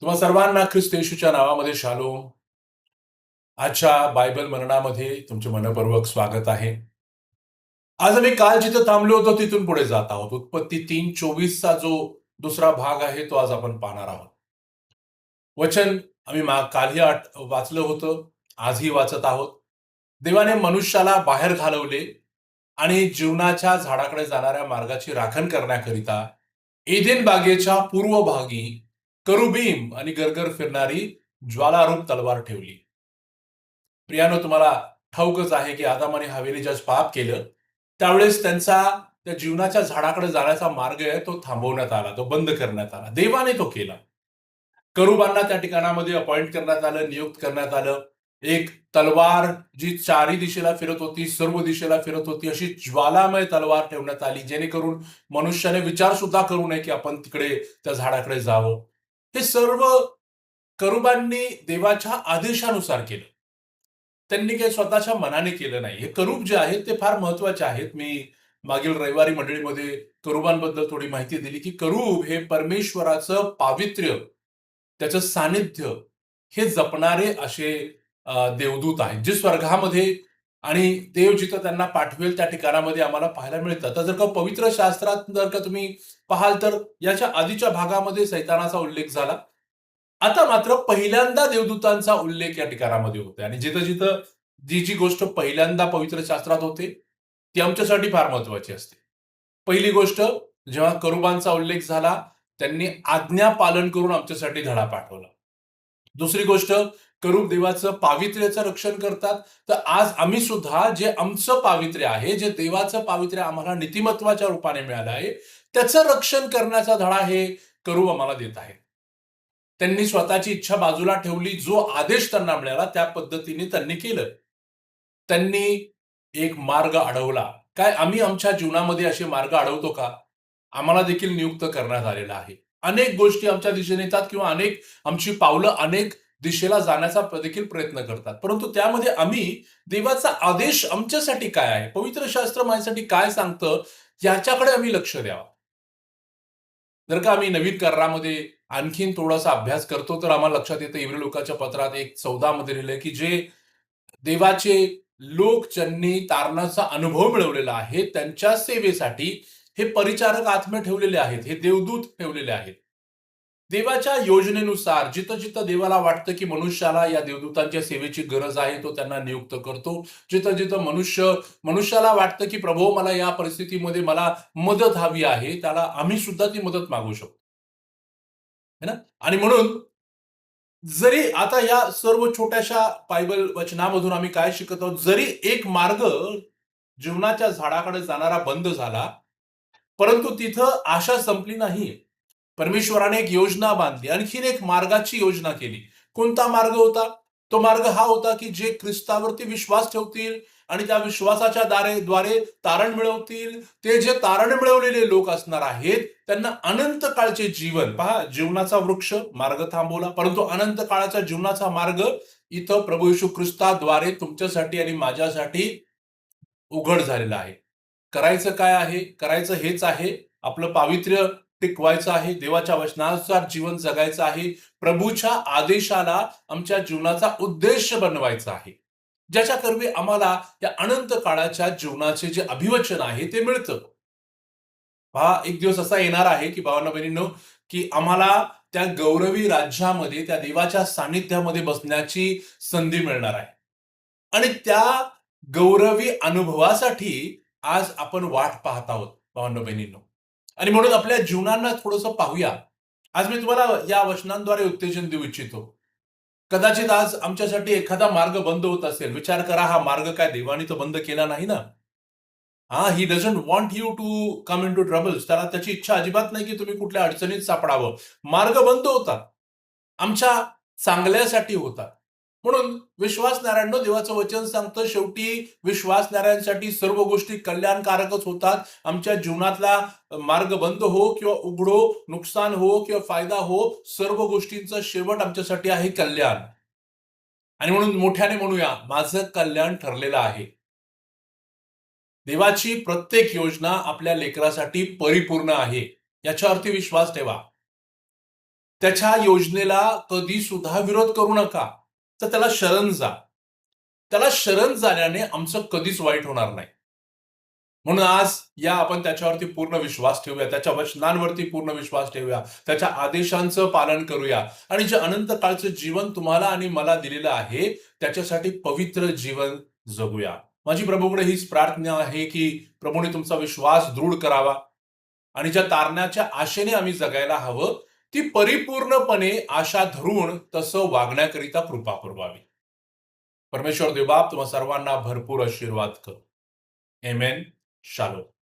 तुम्हा सर्वांना ख्रिस्त येशूच्या नावामध्ये शालोम. आजच्या बायबल मननामध्ये तुमचे मनपूर्वक स्वागत आहे. आज आम्ही काल जिथं थांबलो होतो तिथून पुढे जात आहोत. उत्पत्ती 3:24चा जो दुसरा भाग आहे तो आज आपण पाहणार आहोत. वचन आम्ही कालही वाचलं होतं, आजही वाचत आहोत. देवाने मनुष्याला बाहेर घालवले आणि जीवनाच्या झाडाकडे जाणाऱ्या मार्गाची राखण करण्याकरिता एदेन बागेच्या पूर्व भागी करुबीम आणि गरगर फिरणारी ज्वालारूप तलवार ठेवली. प्रियानो, तुम्हाला ठाऊकच आहे की आदाम आणि हवेने ज्यावेळेस पाप केलं त्यावेळेस त्यांचा त्या जीवनाच्या झाडाकडे जाण्याचा मार्ग आहे तो थांबवण्यात आला, तो बंद करण्यात आला. देवाने तो केला. करुबांना त्या ठिकाणामध्ये अपॉइंट करण्यात आलं, नियुक्त करण्यात आलं. एक तलवार जी चारी दिशेला फिरत होती, सर्व दिशेला फिरत होती, अशी ज्वालामय तलवार ठेवण्यात आली, जेणेकरून मनुष्याने विचार सुद्धा करू नये की आपण तिकडे त्या झाडाकडे जावं. हे सर्व करुबांनी देवाच्या आदेशानुसार केलं. त्यांनी काही स्वतःच्या मनाने केलं नाही. हे करूब जे आहेत ते फार महत्वाचे आहेत. मी मागील रविवारी मंडळीमध्ये करुबांबद्दल थोडी माहिती दिली की करूब हे परमेश्वराचं पावित्र्य, त्याचं सानिध्य हे जपणारे असे देवदूत आहेत, जे स्वर्गामध्ये आणि देव जिथं त्यांना पाठवेल त्या ठिकाणामध्ये आम्हाला पाहायला मिळतं. तर जर का पवित्र शास्त्रात जर का तुम्ही पाहाल तर याच्या आधीच्या भागामध्ये सैतानाचा उल्लेख झाला. आता मात्र पहिल्यांदा देवदूतांचा उल्लेख या ठिकाणामध्ये होतोय आणि जिथं-जिथं जी गोष्ट पहिल्यांदा पवित्र शास्त्रात होते, ती आमच्यासाठी फार महत्वाची असते. पहिली गोष्ट, जेव्हा करुबांचा उल्लेख झाला, त्यांनी आज्ञा पालन करून आमच्यासाठी धडा पाठवला. दुसरी गोष्ट, करूब देवाचं पावित्र्याचं रक्षण करतात. तर आज आम्ही सुद्धा जे आमचं पावित्र्य आहे, जे देवाचं पावित्र्य आम्हाला नीतिमत्वाच्या रूपाने मिळालं आहे, त्याचं रक्षण करण्याचा धडा हे करूब आम्हाला देत आहे. त्यांनी स्वतःची इच्छा बाजूला ठेवली, जो आदेश त्यांना मिळाला त्या पद्धतीने त्यांनी केलं. त्यांनी एक मार्ग अडवला. काय आम्ही आमच्या जीवनामध्ये असे मार्ग अडवतो का? आम्हाला देखील नियुक्त करण्यात आलेलं आहे. अनेक गोष्टी आमच्या दिशेने येतात किंवा आमची पावलं अनेक दिशेला जाण्याचा देखील प्रयत्न करतात. परंतु त्यामध्ये आम्ही देवाचा आदेश आमच्यासाठी काय आहे? पवित्र शास्त्र माझ्यासाठी काय सांगतं? याच्याकडे आम्ही लक्ष द्यावं. जर का आम्ही नवीन करारामध्ये आणखीन थोडासा अभ्यास करतो, तर आम्हाला लक्षात येतं इब्री लोकांच्या पत्रात 1:14 मध्ये लिहिलंय, की जे देवाचे लोक ज्यांनी तारणाचा अनुभव मिळवलेला आहे, त्यांच्या सेवेसाठी हे परिचारक आत्मे ठेवलेले आहेत, हे देवदूत ठेवलेले आहेत. देवाच्या योजनेनुसार जिथं-जिथं देवाला वाटतं, की मनुष्याला या देवदूतांच्या सेवेची गरज आहे, तो त्यांना नियुक्त करतो. जिथं-जिथं मनुष्याला वाटतं, की प्रभू मला या परिस्थितीमध्ये मला मदत हवी आहे, त्याला आम्ही सुद्धा ती मदत मागू शकतो. है ना? आणि म्हणून जरी आता या सर्व छोट्याशा बायबल वचनामधून आम्ही काय शिकत आहोत, जरी एक मार्ग जीवनाच्या झाडाकडे जाणारा बंद झाला, परंतु तिथं आशा संपली नाही. परमेश्वराने एक योजना बांधली. आणखीन एक मार्गाची योजना केली. कोणता मार्ग होता? तो मार्ग हा होता, की जे ख्रिस्तावरती विश्वास ठेवतील आणि त्या विश्वासाच्या द्वारे तारण मिळवतील, ते जे तारण मिळवलेले लोक असणार आहेत, त्यांना अनंत काळचे जीवन, पहा, जीवनाचा वृक्ष मार्ग थांबवला, परंतु अनंत काळाचा जीवनाचा मार्ग इथं प्रभू येशू ख्रिस्ताद्वारे तुमच्यासाठी आणि माझ्यासाठी उघड झालेला आहे. करायचं काय आहे? करायचं हेच आहे. आपलं पावित्र्य टिकवायचं आहे. देवाच्या वचनानुसार जीवन जगायचं आहे. प्रभूच्या आदेशाला आमच्या जीवनाचा उद्देश बनवायचा आहे. ज्याच्याकरवी आम्हाला या अनंत काळाच्या जीवनाचे जे अभिवचन आहे ते मिळतं. पहा, एक दिवस असा येणार आहे, की भावांनो-बहिणींनो, की आम्हाला त्या गौरवी राज्यामध्ये, त्या देवाच्या सान्निध्यामध्ये बसण्याची संधी मिळणार आहे. आणि त्या गौरवी अनुभवासाठी आज आपण वाट पाहत आहोत, भावांनो-बहिणींनो. आणि म्हणून आपल्या जीवनांना थोडंसं पाहूया. आज मी तुम्हाला या वचनांद्वारे उत्तेजन देऊ इच्छितो. कदाचित आज आमच्यासाठी एखादा मार्ग बंद होत असेल. विचार करा, हा मार्ग काय देवाने तर बंद केला नाही ना? हां, he doesn't want you to come into troubles. त्याला त्याची इच्छा अजिबात नाही की तुम्ही कुठल्या अडचणीत सापडावं. मार्ग बंद होता. आमच्या चांगल्यासाठी होता. म्हणून विश्वासणाऱ्यांनो, देवाचं वचन सांगतं, शेवटी विश्वासणाऱ्यांसाठी सर्व गोष्टी कल्याणकारकच होतात. आमच्या जीवनातला मार्ग बंद हो किंवा उघडो, नुकसान हो किंवा फायदा हो, सर्व गोष्टींचा शेवट आमच्यासाठी आहे कल्याण. आणि म्हणून मोठ्याने म्हणूया, माझं कल्याण ठरलेलं आहे. देवाची प्रत्येक योजना आपल्या लेकरासाठी परिपूर्ण आहे, याच्यावरती विश्वास ठेवा. त्याच्या योजनेला कधी सुद्धा विरोध करू नका. तर त्याला शरण जा. त्याला शरण जाण्याने आमचं कधीच वाईट होणार नाही. म्हणून आज या आपण त्याच्यावरती पूर्ण विश्वास ठेवूया, त्याच्या वचनांवरती पूर्ण विश्वास ठेवूया, त्याच्या आदेशांचं पालन करूया आणि जे अनंत काळचं जीवन तुम्हाला आणि मला दिलेलं आहे, त्याच्यासाठी पवित्र जीवन जगूया. माझी प्रभूकडे हीच प्रार्थना आहे, की प्रभूने तुमचा विश्वास दृढ करावा आणि ज्या तारण्याच्या आशेने आम्ही जगायला हवं, ती परिपूर्णपणे आशा धरून तसं वागण्याकरिता कृपा पुरवावी. परमेश्वर देवबाप तुम्हा सर्वांना भरपूर आशीर्वाद करो. आमेन. शालोम.